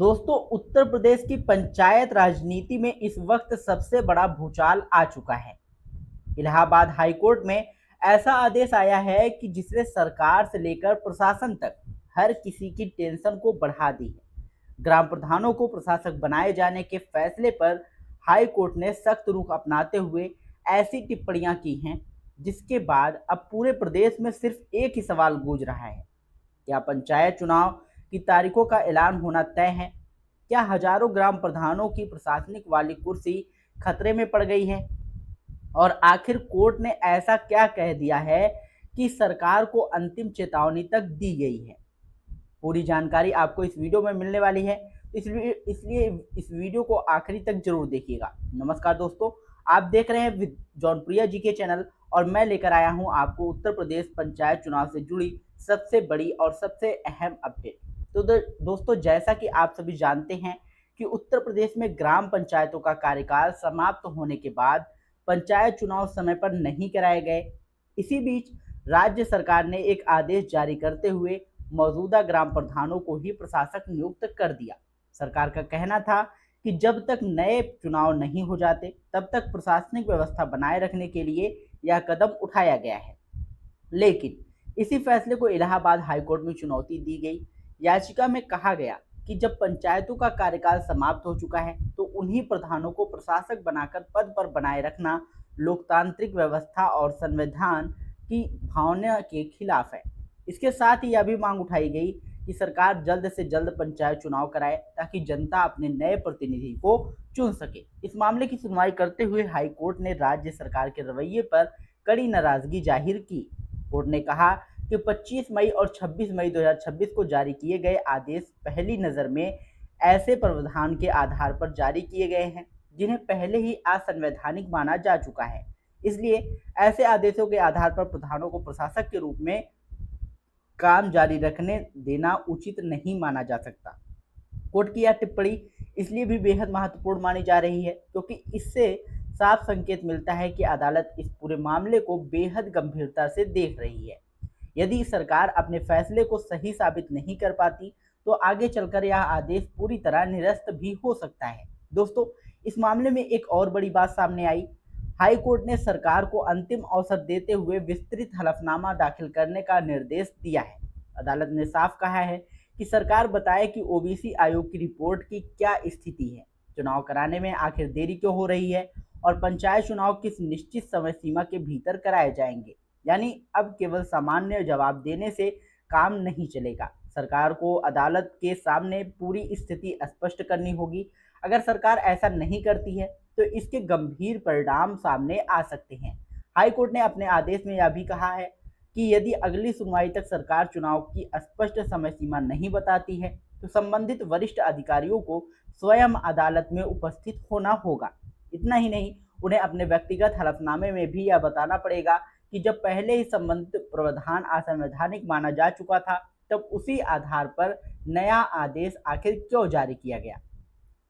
दोस्तों, उत्तर प्रदेश की पंचायत राजनीति में इस वक्त सबसे बड़ा भूचाल आ चुका है। इलाहाबाद हाई कोर्ट में ऐसा आदेश आया है कि जिसने सरकार से लेकर प्रशासन तक हर किसी की टेंशन को बढ़ा दी है। ग्राम प्रधानों को प्रशासक बनाए जाने के फैसले पर हाई कोर्ट ने सख्त रुख अपनाते हुए ऐसी टिप्पणियां की हैं, जिसके बाद अब पूरे प्रदेश में सिर्फ एक ही सवाल गूंज रहा है। क्या पंचायत चुनाव की तारीखों का ऐलान होना तय है? क्या हजारों ग्राम प्रधानों की प्रशासनिक वाली कुर्सी खतरे में पड़ गई है? और आखिर कोर्ट ने ऐसा क्या कह दिया है कि सरकार को अंतिम चेतावनी तक दी गई है? पूरी जानकारी आपको इस वीडियो में मिलने वाली है, इसलिए इस वीडियो को आखिरी तक जरूर देखिएगा। नमस्कार दोस्तों, आप देख रहे हैं जौनप्रिया जी के चैनल और मैं लेकर आया हूं आपको उत्तर प्रदेश पंचायत चुनाव से जुड़ी सबसे बड़ी और सबसे अहम अपडेट। तो दोस्तों, जैसा कि आप सभी जानते हैं कि उत्तर प्रदेश में ग्राम पंचायतों का कार्यकाल समाप्त होने के बाद पंचायत चुनाव समय पर नहीं कराए गए। इसी बीच राज्य सरकार ने एक आदेश जारी करते हुए मौजूदा ग्राम प्रधानों को ही प्रशासक नियुक्त कर दिया। सरकार का कहना था कि जब तक नए चुनाव नहीं हो जाते तब तक प्रशासनिक व्यवस्था बनाए रखने के लिए यह कदम उठाया गया है। लेकिन इसी फैसले को इलाहाबाद हाईकोर्ट में चुनौती दी गई। याचिका में कहा गया कि जब पंचायतों का कार्यकाल समाप्त हो चुका है तो उन्हीं प्रधानों को प्रशासक बनाकर पद पर बनाए रखना लोकतांत्रिक व्यवस्था और संविधान की भावना के खिलाफ है। इसके साथ ही यह भी मांग उठाई गई कि सरकार जल्द से जल्द पंचायत चुनाव कराए ताकि जनता अपने नए प्रतिनिधि को चुन सके। इस मामले की सुनवाई करते हुए हाई कोर्ट ने राज्य सरकार के रवैये पर कड़ी नाराजगी जाहिर की। कोर्ट ने कहा कि 25 मई और 26 मई 2026 को जारी किए गए आदेश पहली नज़र में ऐसे प्रावधान के आधार पर जारी किए गए हैं जिन्हें पहले ही असंवैधानिक माना जा चुका है। इसलिए ऐसे आदेशों के आधार पर प्रधानों को प्रशासक के रूप में काम जारी रखने देना उचित नहीं माना जा सकता। कोर्ट की यह टिप्पणी इसलिए भी बेहद महत्वपूर्ण मानी जा रही है क्योंकि इससे साफ संकेत मिलता है कि अदालत इस पूरे मामले को बेहद गंभीरता से देख रही है। यदि सरकार अपने फैसले को सही साबित नहीं कर पाती तो आगे चलकर यह आदेश पूरी तरह निरस्त भी हो सकता है। दोस्तों, इस मामले में एक और बड़ी बात सामने आई। हाई कोर्ट ने सरकार को अंतिम अवसर देते हुए विस्तृत हलफनामा दाखिल करने का निर्देश दिया है। अदालत ने साफ कहा है कि सरकार बताए कि ओबीसी आयोग की रिपोर्ट की क्या स्थिति है, चुनाव कराने में आखिर देरी क्यों हो रही है और पंचायत चुनाव किस निश्चित समय सीमा के भीतर कराए जाएंगे। यानी अब केवल सामान्य जवाब देने से काम नहीं चलेगा। सरकार को अदालत के सामने पूरी स्थिति स्पष्ट करनी होगी। अगर सरकार ऐसा नहीं करती है तो इसके गंभीर परिणाम सामने आ सकते हैं। हाई कोर्ट ने अपने आदेश में यह भी कहा है कि यदि अगली सुनवाई तक सरकार चुनाव की स्पष्ट समय सीमा नहीं बताती है तो संबंधित वरिष्ठ अधिकारियों को स्वयं अदालत में उपस्थित होना होगा। इतना ही नहीं, उन्हें अपने व्यक्तिगत हलफनामे में भी यह बताना पड़ेगा कि जब पहले ही संबंधित प्रावधान असंवैधानिक माना जा चुका था तब उसी आधार पर नया आदेश आखिर क्यों जारी किया गया।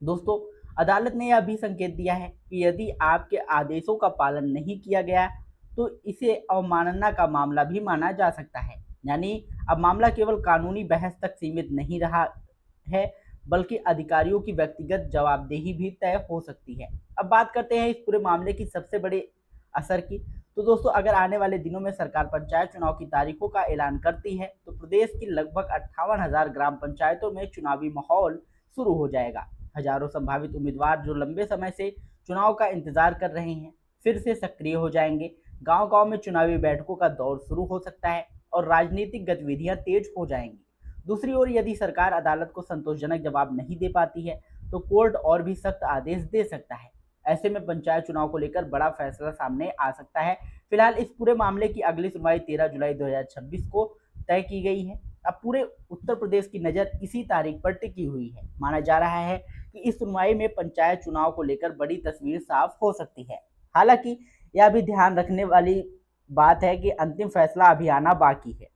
दोस्तों, अदालत ने यह भी संकेत दिया है कि यदि आपके आदेशों का पालन नहीं किया गया तो इसे अवमानना का मामला भी माना जा सकता है। यानी अब मामला केवल कानूनी बहस तक सीमित नहीं रहा है बल्कि अधिकारियों की व्यक्तिगत जवाबदेही भी तय हो सकती है। अब बात करते हैं इस पूरे मामले की सबसे बड़े असर की। तो दोस्तों, अगर आने वाले दिनों में सरकार पंचायत चुनाव की तारीखों का ऐलान करती है तो प्रदेश की लगभग 58,000 ग्राम पंचायतों में चुनावी माहौल शुरू हो जाएगा। हजारों संभावित उम्मीदवार जो लंबे समय से चुनाव का इंतजार कर रहे हैं फिर से सक्रिय हो जाएंगे। गांव-गांव में चुनावी बैठकों का दौर शुरू हो सकता है और राजनीतिक गतिविधियां तेज हो जाएंगी। दूसरी ओर यदि सरकार अदालत को संतोषजनक जवाब नहीं दे पाती है तो कोर्ट और भी सख्त आदेश दे सकता है। ऐसे में पंचायत चुनाव को लेकर बड़ा फैसला सामने आ सकता है। फिलहाल इस पूरे मामले की अगली सुनवाई 13 जुलाई 2026 को तय की गई है। अब पूरे उत्तर प्रदेश की नज़र इसी तारीख पर टिकी हुई है। माना जा रहा है कि इस सुनवाई में पंचायत चुनाव को लेकर बड़ी तस्वीर साफ हो सकती है। हालांकि यह भी ध्यान रखने वाली बात है कि अंतिम फैसला अभी आना बाकी है,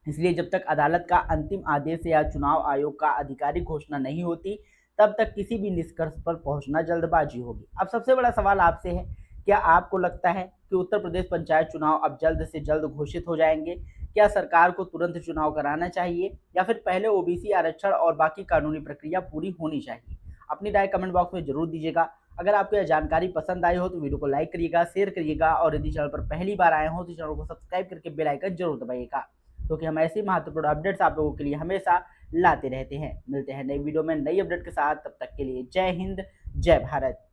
इसलिए जब तक अदालत का अंतिम आदेश या चुनाव आयोग का आधिकारिक घोषणा नहीं होती तब तक किसी भी निष्कर्ष पर पहुंचना जल्दबाजी होगी। अब सबसे बड़ा सवाल आपसे है, क्या आपको लगता है कि उत्तर प्रदेश पंचायत चुनाव अब जल्द से जल्द घोषित हो जाएंगे? क्या सरकार को तुरंत चुनाव कराना चाहिए या फिर पहले ओबीसी आरक्षण और बाकी कानूनी प्रक्रिया पूरी होनी चाहिए? अपनी राय कमेंट बॉक्स में जरूर दीजिएगा। अगर आपको यह जानकारी पसंद आई हो तो वीडियो को लाइक करिएगा, शेयर करिएगा और यदि चैनल पर पहली बार आए हो तो चैनल को सब्सक्राइब करके बेल आइकन जरूर दबाइएगा, क्योंकि हम ऐसी महत्वपूर्ण अपडेट्स आप लोगों के लिए हमेशा लाते रहते हैं। मिलते हैं नई वीडियो में नई अपडेट के साथ, तब तक के लिए जय हिंद, जय भारत।